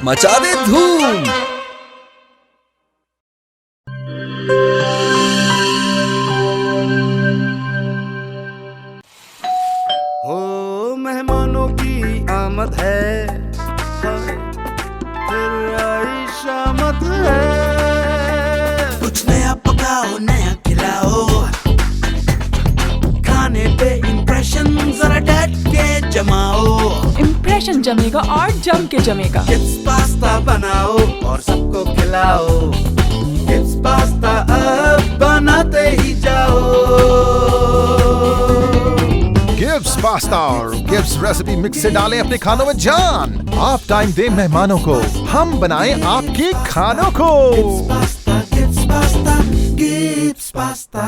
मचा दे धूम। हो मेहमानों की आमद है, फिर आई शामत है। कुछ नया पकाओ, नया खिलाओ, खाने पे इम्प्रेशन जरा डट के जमाओ। इम्प्रेशन जमेगा और जम के जमेगा। किड्स पास्ता बनाओ और सबको खिलाओ। किड्स पास्ता अब बनाते ही जाओ। गिब्स पास्ता और गिब्स रेसिपी मिक्स से डालें अपने खानों में जान। आप टाइम दें मेहमानों को, हम बनाएं आपके खानों को। Gibbs pasta, Gibbs pasta.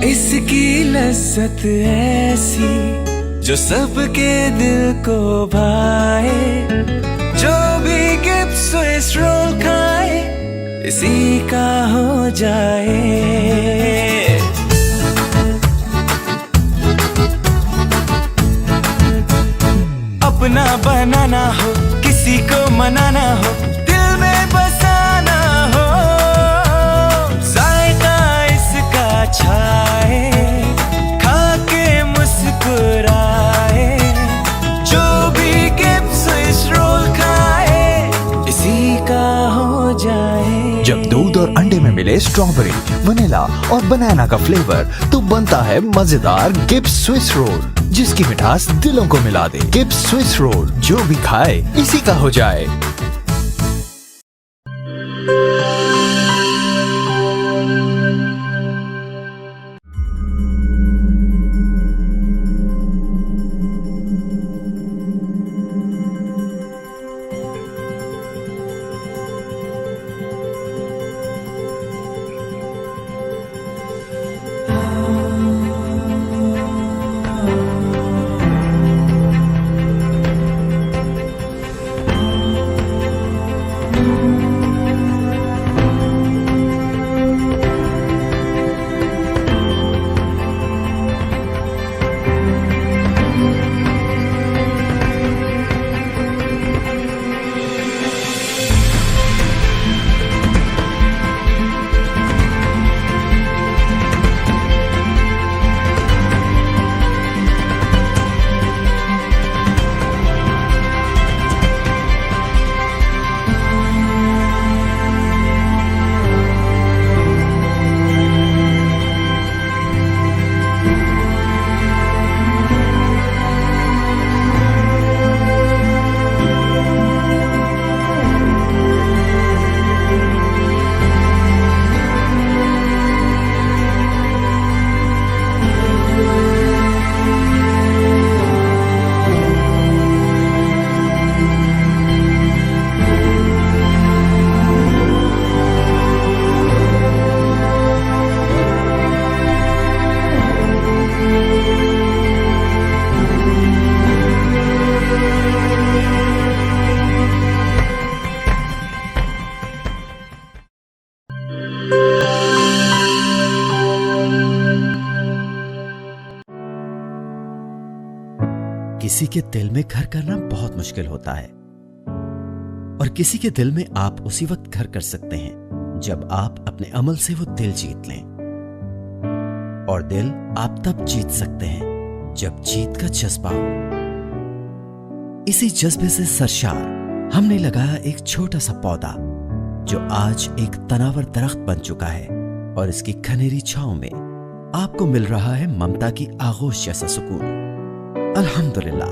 इसकी लज्जत ऐसी जो सबके दिल को भाए। जो भी गिब्स स्विस रोल खाए इसी का हो जाए। अपना बनाना हो, किसी को मनाना हो, दिल में बसाना हो, जायका इसका छाए, खा के मुस्कुराए। जो भी गिब्स स्विस रोल खाए इसी का हो जाए। जब दूध और अंडे में मिले स्ट्रॉबेरी, वनीला और बनाना का फ्लेवर, तो बनता है मजेदार गिब्स स्विस रोल, जिसकी मिठास दिलों को मिला दे। गिब्स स्विस रोल, जो भी खाए इसी का हो जाए। किसी के दिल में घर करना बहुत मुश्किल होता है, और किसी के दिल में आप उसी वक्त घर कर सकते हैं जब आप अपने अमल से वो दिल जीत लें। और दिल आप तब जीत सकते हैं जब जीत का जज्बा हो। इसी जज्बे से सरशार हमने लगाया एक छोटा सा पौधा जो आज एक तनावर दरख्त बन चुका है, और इसकी घनेरी छांव में आपको मिल रहा है ममता की आगोश जैसा सुकून। अल्हम्दुलिल्लाह,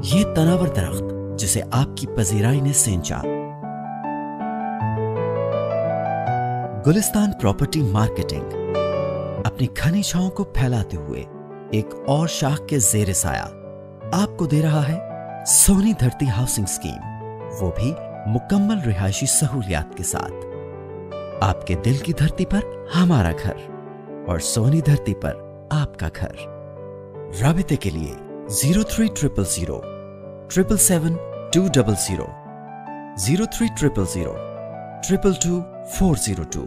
ये तनावर दरख्त जिसे आपकी पजीराई ने सेंचा। गुलिस्तान प्रॉपर्टी मार्केटिंग अपनी घनी छांव को फैलाते हुए एक और शाख के जेर साया आपको दे रहा है सोनी धरती हाउसिंग स्कीम, वो भी मुकम्मल रिहायशी सहूलियात के साथ। आपके दिल की धरती पर हमारा घर, और सोनी धरती पर आपका घर। राबिते के लिए 0300 777 200, 0300 222 402।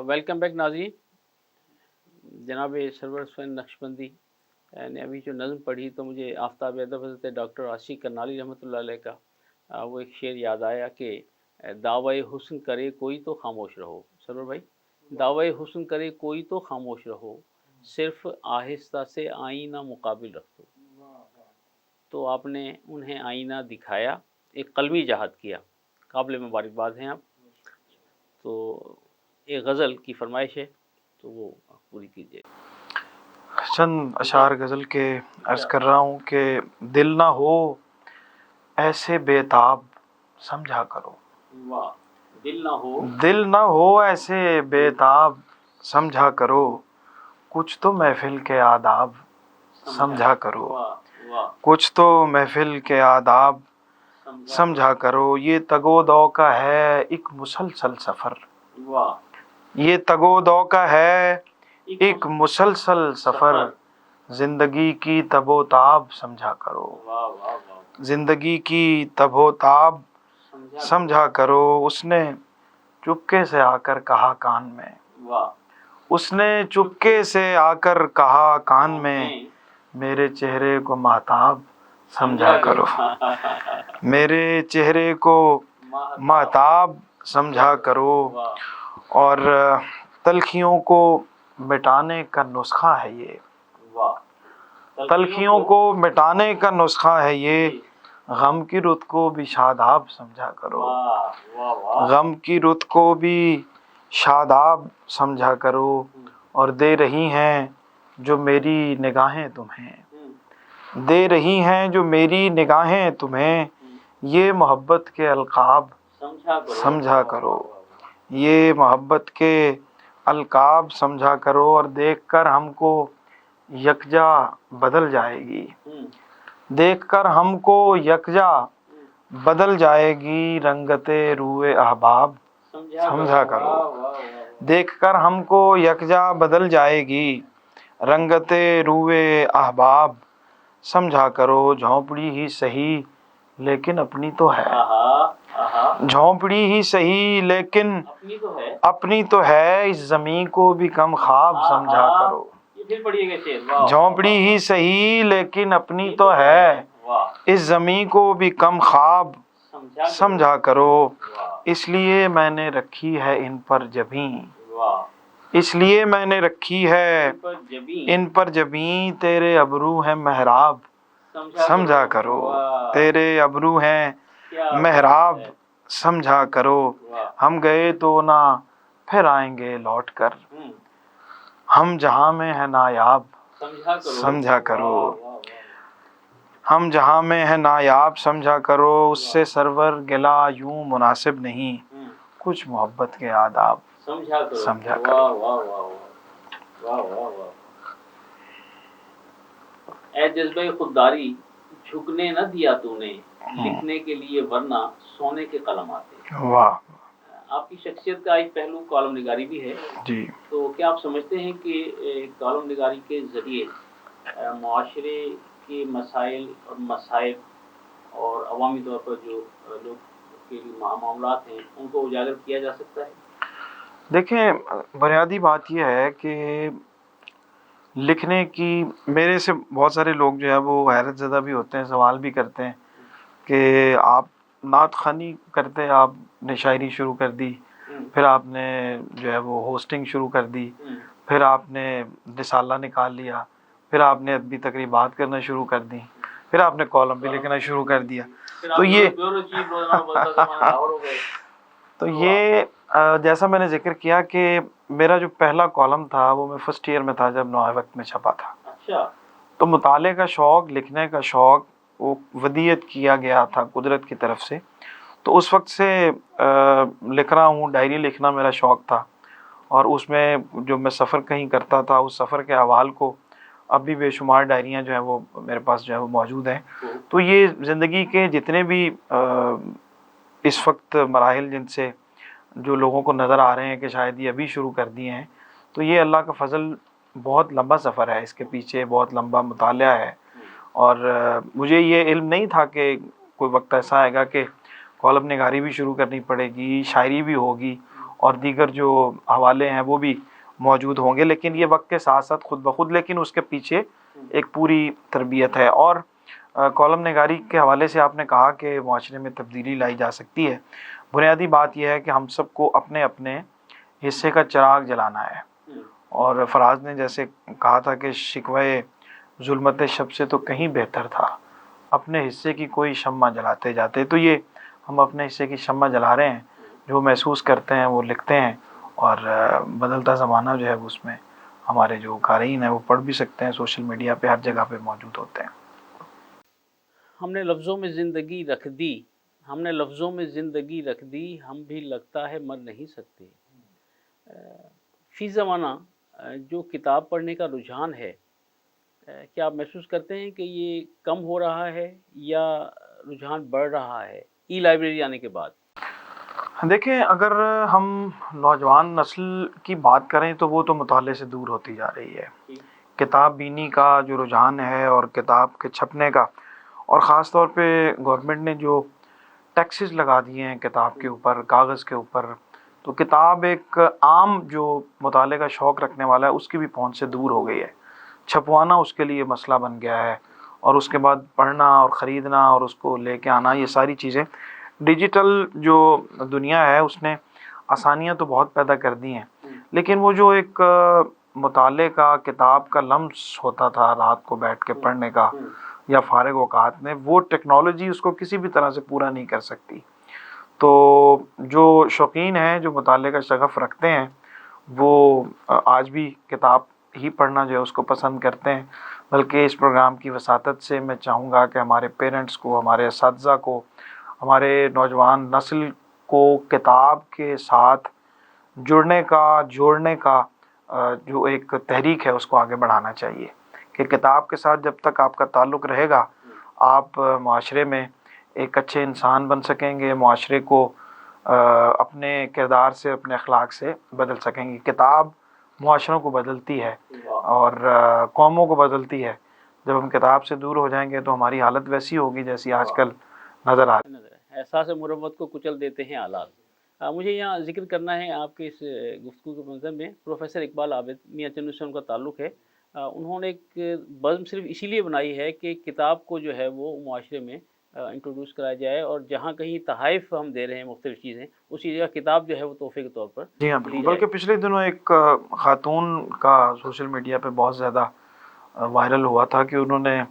वेलकम बैक नाज़रीन। जनाब सरवर हुसैन नक्शबंदी ने अभी जो नज़म पढ़ी तो मुझे आफ्ताब अदब हज़रत डॉक्टर आशिक करनाली रहमतुल्लाह अलैह का वो एक शेर याद आया कि दावे हुस्न करे कोई तो खामोश रहो। सरवर भाई, दावे हुस्न करे कोई तो खामोश रहो, सिर्फ आहिस्ता से आईना मुकाबिल रख दो। तो आपने उन्हें आईना दिखाया, एक कलमी जहाद किया, काबिल मुबारकबाद हैं आप। तो एक गज़ल की फरमाइश है तो वो पूरी कीजिए। चंद अशार गज़ल के अर्ज़ कर रहा हूँ कि दिल ना हो ऐसे बेताब समझा करो। वाह, दिल ना हो, दिल ना हो ऐसे बेताब समझा करो, कुछ तो महफिल के आदाब समझा करो। कुछ तो महफिल के आदाब समझा करो। ये तगो दो का है एक मुसलसल सफ़र। वाह, ये तगो दो का है एक मुसलसल सफ़र, ज़िंदगी की तबो ताब समझा करो। ज़िंदगी की तबो ताब समझा करो। उसने चुपके से आकर कहा कान में, उसने चुपके से आकर कहा कान में, मेरे चेहरे को महताब समझा करो। मेरे चेहरे को महताब समझा करो। और तलखियों को मिटाने का नुस्खा है ये, तलखियों को मिटाने का नुस्खा है ये, गम की रुत को भी शादाब समझा करो। गम की रुत को भी शादाब समझा करो। और दे रही हैं जो मेरी निगाहें तुम्हें, दे रही हैं जो मेरी निगाहें तुम्हें, ये मोहब्बत के अलकाब समझा करो। ये मोहब्बत के अलकाब समझा करो। और देखकर हमको यकजा बदल जाएगी, देखकर हमको यकजा बदल जाएगी, रंगते रूए अहबाब समझा करो। देखकर हमको यकजा बदल जाएगी, रंगते रूए अहबाब समझा करो। झोंपड़ी ही सही लेकिन अपनी तो है, झोंपड़ी ही सही लेकिन अपनी तो है, इस ज़मीं को भी कम ख्वाब समझा करो। झोंपड़ी ही सही लेकिन अपनी तो है, इस ज़मीं को भी कम ख्वाब समझा करो। इसलिए मैंने रखी है इन पर जबीं, इसलिए मैंने रखी है इन पर जबीं, तेरे अबरू हैं महराब समझा करो। तेरे अबरू हैं महराब समझा करो। हम गए तो ना फिर आएंगे लौट कर, हम जहाँ में है नायाब समझा करो। हम जहाँ में है नायाब समझा करो। उससे सरवर गिला यूं मुनासिब नहीं, कुछ मोहब्बत के आदाब समझा करो। ऐ जज्बे खुददारी झुकने न दिया तूने, लिखने के लिए वरना सोने के कलम आते। वाह, आपकी शख्सियत का एक पहलू कॉलम निगारी भी है जी। तो क्या आप समझते हैं कि कॉलम निगारी के ज़रिए मुआशरे के मसाइल और मसाइब और अवामी तौर पर जो लोग के मामलात हैं उनको उजागर किया जा सकता है? देखें, बुनियादी बात यह है कि लिखने की, मेरे से बहुत सारे लोग जो है वो हैरत ज़दा भी होते हैं, सवाल भी करते हैं कि आप नात ख़ानी करते, आपने शायरी शुरू कर दी, फिर आपने जो है वो होस्टिंग शुरू कर दी, फिर आपने रिसाला निकाल लिया, फिर आपने अदबी तकरीबात करना शुरू कर दी, फिर आपने कॉलम भी लिखना शुरू कर दिया। तो ये जैसा मैंने जिक्र किया कि मेरा जो पहला कॉलम था वो मैं फर्स्ट ईयर में था जब नौए वक्त में छपा था। अच्छा। तो मुताले का शौक़, लिखने का शौक़ वो वदीयत किया गया था कुदरत की तरफ से। तो उस वक्त से लिख रहा हूँ, डायरी लिखना मेरा शौक़ था। और उसमें जो मैं सफ़र कहीं करता था उस सफ़र के अहवाल को अब भी बेशुमार डायरियाँ जो हैं वो मेरे पास जो है वो मौजूद हैं। तो ये ज़िंदगी के जितने भी इस वक्त मराहिल जिनसे जो लोगों को नज़र आ रहे हैं कि शायद ये अभी शुरू कर दिए हैं, تو یہ اللہ کا فضل، بہت لمبا سفر ہے اس کے پیچھے، بہت لمبا مطالعہ ہے. اور مجھے یہ علم نہیں تھا کہ کوئی وقت ایسا آئے گا کہ کالم نگاری بھی شروع کرنی پڑے گی، شاعری بھی ہوگی اور دیگر جو حوالے ہیں وہ بھی موجود ہوں گے. لیکن یہ وقت کے ساتھ ساتھ خود بخود، لیکن اس کے پیچھے ایک پوری تربیت ہے. اور کالم نگاری کے حوالے سے آپ نے کہا کہ معاشرے میں تبدیلی لائی جا سکتی ہے. بنیادی بات یہ ہے کہ ہم سب کو اپنے اپنے حصے کا چراغ جلانا ہے. اور فراز نے جیسے کہا تھا کہ شکوے ظلمت شب سے تو کہیں بہتر تھا، اپنے حصے کی کوئی شمع جلاتے جاتے. تو یہ ہم اپنے حصے کی شمع جلا رہے ہیں، جو محسوس کرتے ہیں وہ لکھتے ہیں، اور بدلتا زمانہ جو ہے اس میں ہمارے جو قارئین ہیں وہ پڑھ بھی سکتے ہیں، سوشل میڈیا پہ ہر جگہ پہ موجود ہوتے ہیں. ہم نے لفظوں میں زندگی رکھ دی، ہم نے لفظوں میں زندگی رکھ دی، ہم بھی لگتا ہے مر نہیں سکتے. فی زمانہ جو کتاب پڑھنے کا رجحان ہے، کیا آپ محسوس کرتے ہیں کہ یہ کم ہو رہا ہے یا رجحان بڑھ رہا ہے ای لائبریری آنے کے بعد؟ دیکھیں، اگر ہم نوجوان نسل کی بات کریں تو وہ تو مطالعے سے دور ہوتی جا رہی ہے. کتاب بینی کا جو رجحان ہے اور کتاب کے چھپنے کا، اور خاص طور پہ گورنمنٹ نے جو ٹیکسز لگا دیے ہیں کتاب کے اوپر، کاغذ کے اوپر، تو کتاب ایک عام جو مطالعے کا شوق رکھنے والا ہے اس کی بھی پہنچ سے دور ہو گئی ہے. چھپوانا اس کے لیے مسئلہ بن گیا ہے، اور اس کے بعد پڑھنا اور خریدنا اور اس کو لے کے آنا، یہ ساری چیزیں ڈیجیٹل جو دنیا ہے اس نے آسانیاں تو بہت پیدا کر دی ہیں. لیکن وہ جو ایک مطالعے کا، کتاب کا لمس ہوتا تھا رات کو بیٹھ کے پڑھنے کا یا فارغ اوقات میں، وہ ٹیکنالوجی اس کو کسی بھی طرح سے پورا نہیں کر سکتی. تو جو شوقین ہیں، جو مطالعے کا شغف رکھتے ہیں، وہ آج بھی کتاب ہی پڑھنا جو ہے اس کو پسند کرتے ہیں. بلکہ اس پروگرام کی وساطت سے میں چاہوں گا کہ ہمارے پیرنٹس کو، ہمارے اساتذہ کو، ہمارے نوجوان نسل کو کتاب کے ساتھ جڑنے کا، جوڑنے کا جو ایک تحریک ہے اس کو آگے بڑھانا چاہیے. کہ کتاب کے ساتھ جب تک آپ کا تعلق رہے گا، آپ معاشرے میں ایک اچھے انسان بن سکیں گے، معاشرے کو اپنے کردار سے، اپنے اخلاق سے بدل سکیں گے. کتاب معاشروں کو بدلتی ہے اور قوموں کو بدلتی ہے. جب ہم کتاب سے دور ہو جائیں گے تو ہماری حالت ویسی ہوگی جیسی آج کل نظر آ رہی ہے. احساس مروت کو کچل دیتے ہیں حالات. مجھے یہاں ذکر کرنا ہے آپ کے اس گفتگو کے منظر میں پروفیسر اقبال عابد، میاں چنو سے ان کا تعلق ہے. انہوں نے ایک بزم صرف اسی لیے بنائی ہے کہ کتاب کو جو ہے وہ معاشرے میں انٹروڈیوس کرایا جائے، اور جہاں کہیں تحائف ہم دے رہے ہیں مختلف چیزیں، اسی جگہ کتاب جو ہے وہ تحفے کے طور پر. جی ہاں بالکل. بلکہ پچھلے دنوں ایک خاتون کا سوشل میڈیا پہ بہت زیادہ وائرل ہوا تھا کہ انہوں نے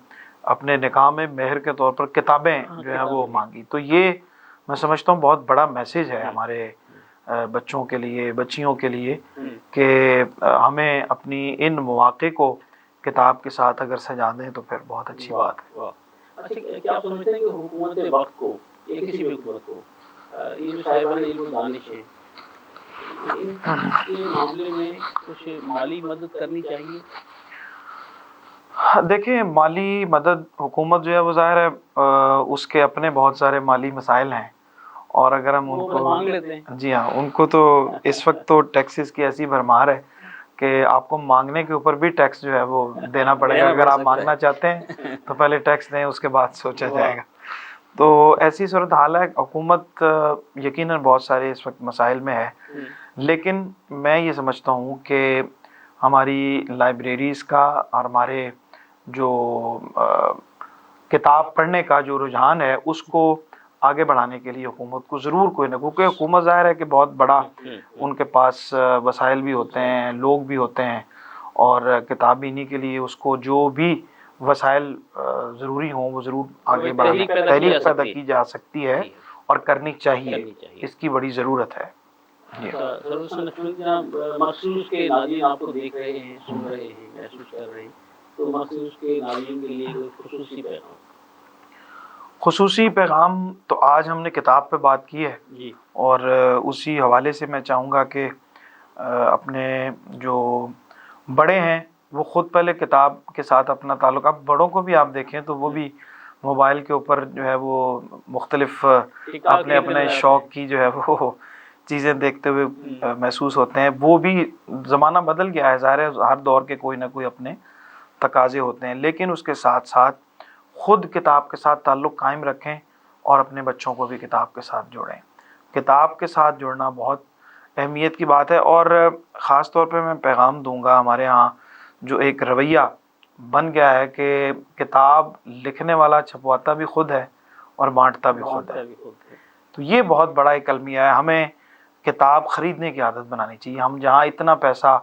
اپنے نکاح میں مہر کے طور پر کتابیں جو ہیں وہ مانگی. تو یہ میں سمجھتا ہوں بہت بڑا میسیج ہے ہمارے بچوں کے لیے، بچیوں کے لیے، کہ ہمیں اپنی ان مواقع کو کتاب کے ساتھ اگر سجا دیں تو پھر بہت اچھی بات ہے. اچھا، کیا آپ سمجھتے ہیں کہ حکومت وقت کو یا کسی بھی حکومت کو یہ جو صاحبان علم و دانش ہیں، ان کے معاملے میں کچھ مالی مدد کرنی چاہیے؟ دیکھیں، مالی مدد حکومت جو ہے وہ ظاہر ہے اس کے اپنے بہت سارے مالی مسائل ہیں، اور اگر ہم ان کو مانگ لیتے ہیں. جی ہاں، ان کو تو اس وقت تو ٹیکسز کی ایسی بھرمار ہے کہ آپ کو مانگنے کے اوپر بھی ٹیکس جو ہے وہ دینا پڑے گا. اگر آپ مانگنا چاہتے ہیں تو پہلے ٹیکس دیں، اس کے بعد سوچا جائے گا. تو ایسی صورتحال ہے. حکومت یقیناً بہت سارے اس وقت مسائل میں ہے، لیکن میں یہ سمجھتا ہوں کہ ہماری لائبریریز کا اور ہمارے جو کتاب پڑھنے کا جو رجحان ہے اس کو آگے بڑھانے کے لیے حکومت کو ضرور کوئی نہ، کیونکہ حکومت ظاہر ہے کہ بہت بڑا ان کے پاس وسائل بھی ہوتے ہیں، لوگ بھی ہوتے ہیں، اور کتاب بینی کے لیے اس کو جو بھی وسائل ضروری ہوں وہ ضرور آگے بڑھانے تحریک پیدا کی جا سکتی ہے اور کرنی چاہیے. اس کی بڑی ضرورت ہے. مخصوص کے ناظرین آپ کو دیکھ رہے ہیں، سن رہے ہیں، محسوس کر رہے ہیں، تو مخصوص کے ناظرین کے لیے خصوصی پیغام. خصوصی پیغام تو آج ہم نے کتاب پہ بات کی ہے، اور اسی حوالے سے میں چاہوں گا کہ اپنے جو بڑے ہیں وہ خود پہلے کتاب کے ساتھ اپنا تعلق، اب بڑوں کو بھی آپ دیکھیں تو وہ بھی موبائل کے اوپر جو ہے وہ مختلف اپنے اپنے شوق کی جو ہے وہ चीज़ें देखते हुए महसूस होते हैं। वो भी ज़माना बदल गया है, ज़ाहिर है हर दौर के कोई ना कोई अपने तकाजे होते हैं, लेकिन उसके साथ साथ खुद किताब के साथ ताल्लुक़ कायम रखें और अपने बच्चों को भी किताब के साथ जोड़ें। किताब के साथ जुड़ना बहुत अहमियत की बात है। और ख़ास तौर पे मैं पैगाम दूंगा, हमारे यहाँ जो एक रवैया बन गया है कि किताब लिखने वाला छपवाता भी खुद है और बांटता भी खुद है, तो ये बहुत बड़ा एक अलमिया है। हमें किताब ख़रीदने की आदत बनानी चाहिए। हम जहाँ इतना पैसा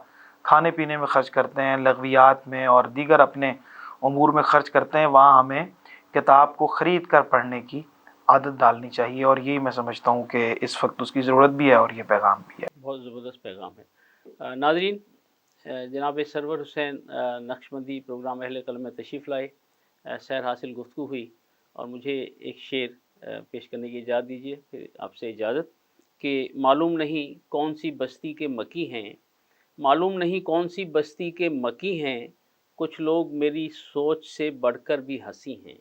खाने पीने में ख़र्च करते हैं, लग़वियात में और दीगर अपने उमूर में ख़र्च करते हैं, वहाँ हमें किताब को ख़रीद कर पढ़ने की आदत डालनी चाहिए। और यही मैं समझता हूँ कि इस वक्त उसकी ज़रूरत भी है और ये पैगाम भी है। बहुत ज़बरदस्त पैगाम है। नाज़रीन, जनाब सरवर हुसैन नक्शबंदी प्रोग्राम अहले कलम में तशरीफ़ लाए, सैर हासिल गुफ्तगू हुई और मुझे एक शेर पेश करने की इजाज़त दीजिए। फिर आपसे इजाज़त कि मालूम नहीं कौन सी बस्ती के मकी हैं, मालूम नहीं कौन सी बस्ती के मकी हैं, कुछ लोग मेरी सोच से बढ़कर भी हंसी हैं।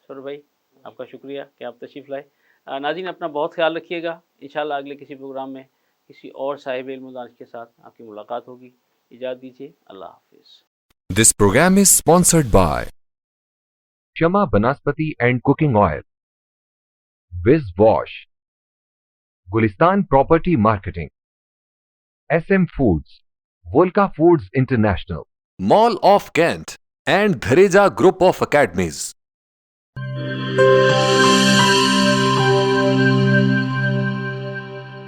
सर भाई, आपका शुक्रिया कि आप तशरीफ़ लाए। नाज़रीन, अपना बहुत ख्याल रखिएगा। इंशाअल्लाह अगले किसी प्रोग्राम में किसी और साहिब इल्म दानिश के साथ आपकी मुलाकात होगी। इजाज़त दीजिए, अल्लाह हाफिज़। This program is sponsored by Shama Banaspati and Cooking Oil, Viz Wash, Gulistan Property Marketing, SM Foods, Volca Foods International, Mall of Kent, and Dhareja Group of Academies.